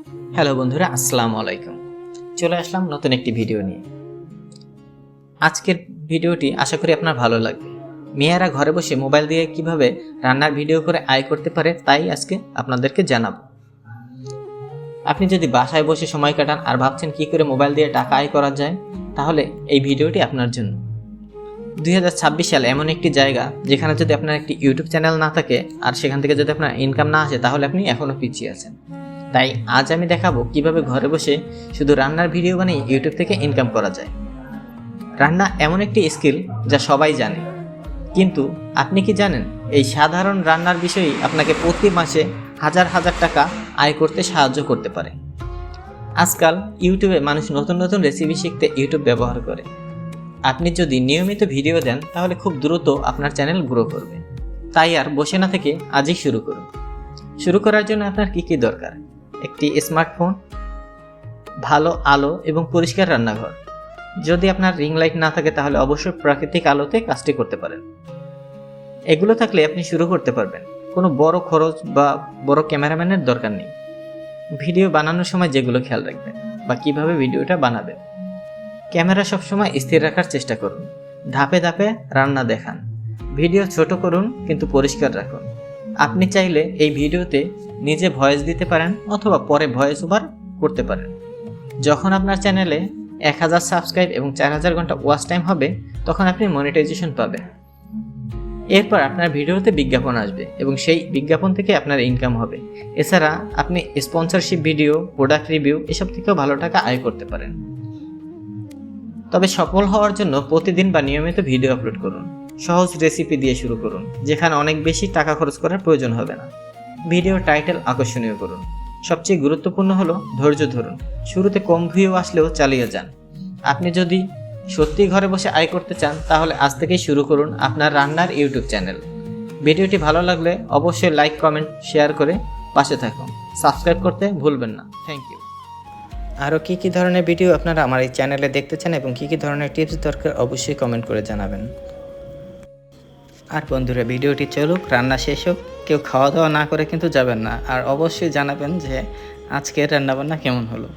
Hello বন্ধুরা, আসসালামু আলাইকুম। চলে আসলাম নতুন একটি ভিডিও নিয়ে। আজকের ভিডিওটি আশা করি আপনার ভালো লাগবে। মেয়েরা ঘরে বসে মোবাইল দিয়ে কিভাবে রান্নার ভিডিও করে আয় করতে পারে তাই আজকে আপনাদেরকে জানাবো। আপনি যদি বাসায় বসে সময় কাটান আর ভাবছেন কি করে মোবাইল দিয়ে টাকা আয় করা যায়, তাহলে এই ভিডিওটি আপনার জন্য। 2026 সাল এমন একটি জায়গা যেখানে যদি আপনার একটি ইউটিউব চ্যানেল না থাকে আর সেখান থেকে যদি আপনার ইনকাম না আসে, তাহলে আপনি এখনও পিছিয়ে আছেন। তাই আজ আমি দেখাবো কিভাবে ঘরে বসে শুধু রান্নার ভিডিও বানিয়ে ইউটিউব থেকে ইনকাম করা যায়। রান্না এমন একটি স্কিল যা সবাই জানে, কিন্তু আপনি কি জানেন এই সাধারণ রান্নার বিষয়ই আপনাকে প্রতি মাসে হাজার হাজার টাকা আয় করতে সাহায্য করতে পারে। আজকাল ইউটিউবে মানুষ নতুন নতুন রেসিপি শিখতে ইউটিউব ব্যবহার করে। আপনি যদি নিয়মিত ভিডিও দেন তাহলে খুব দ্রুত আপনার চ্যানেল গ্রো করবে। তাই আর বসে না থেকে আজই শুরু করুন। শুরু করার জন্য আপনার কি দরকার? একটি স্মার্টফোন, ভালো আলো এবং পরিষ্কার রান্নাঘর। যদি আপনার রিং লাইট না থাকে তাহলে অবশ্যই প্রাকৃতিক আলোতে কাজটি করতে পারেন। এগুলো থাকলে আপনি শুরু করতে পারবেন। কোনো বড় খরচ বা বড় ক্যামেরাম্যানের দরকার নেই। ভিডিও বানানোর সময় যেগুলো খেয়াল রাখবেন বা কিভাবে ভিডিওটা বানাবেন। ক্যামেরা সবসময় স্থির রাখার চেষ্টা করুন। ধাপে ধাপে রান্না দেখান। ভিডিও ছোট করুন কিন্তু পরিষ্কার রাখুন। আপনি চাইলে এই ভিডিওতে নিজে ভয়েস দিতে পারেন অথবা পরে ভয়েস ওভার করতে পারেন। যখন আপনার চ্যানেলে 1000 সাবস্ক্রাইব এবং 4000 ঘন্টা ওয়াচ টাইম হবে, তখন আপনি মনিটাইজেশন পাবেন। এরপর আপনার ভিডিওতে বিজ্ঞাপন আসবে এবং সেই বিজ্ঞাপন থেকে আপনার ইনকাম হবে। এছাড়া আপনি স্পন্সরশিপ ভিডিও, প্রোডাক্ট রিভিউ এসব থেকেও ভালো টাকা আয় করতে পারেন। তবে সফল হওয়ার জন্য প্রতিদিন বা নিয়মিত ভিডিও আপলোড করুন। সহজ রেসিপি দিয়ে শুরু করুন, যেখানে অনেক বেশি টাকা খরচ করার প্রয়োজন হবে না। ভিডিও টাইটেল আকর্ষণীয় করুন। সবচেয়ে গুরুত্বপূর্ণ হলো ধৈর্য ধরুন। শুরুতে কম ভিউ আসলেও চালিয়ে যান। আপনি যদি সত্যি ঘরে বসে আয় করতে চান তাহলে আজ থেকেই শুরু করুন আপনার রান্নার ইউটিউব চ্যানেল। ভিডিওটি ভালো লাগলে অবশ্যই লাইক, কমেন্ট, শেয়ার করে পাশে থাকুন। সাবস্ক্রাইব করতে ভুলবেন না। Thank you. আরও কী ধরনের ভিডিও আপনারা আমার এই চ্যানেলে দেখতে চান এবং কী ধরনের টিপস দরকার অবশ্যই কমেন্ট করে জানাবেন। আর বন্ধুরা, ভিডিওটি চলুক, রান্না শেষ হোক, কেউ খাওয়া দাওয়া না করে কিন্তু যাবেন না। আর অবশ্যই জানাবেন যে আজকের রান্নাবান্না কেমন হলো।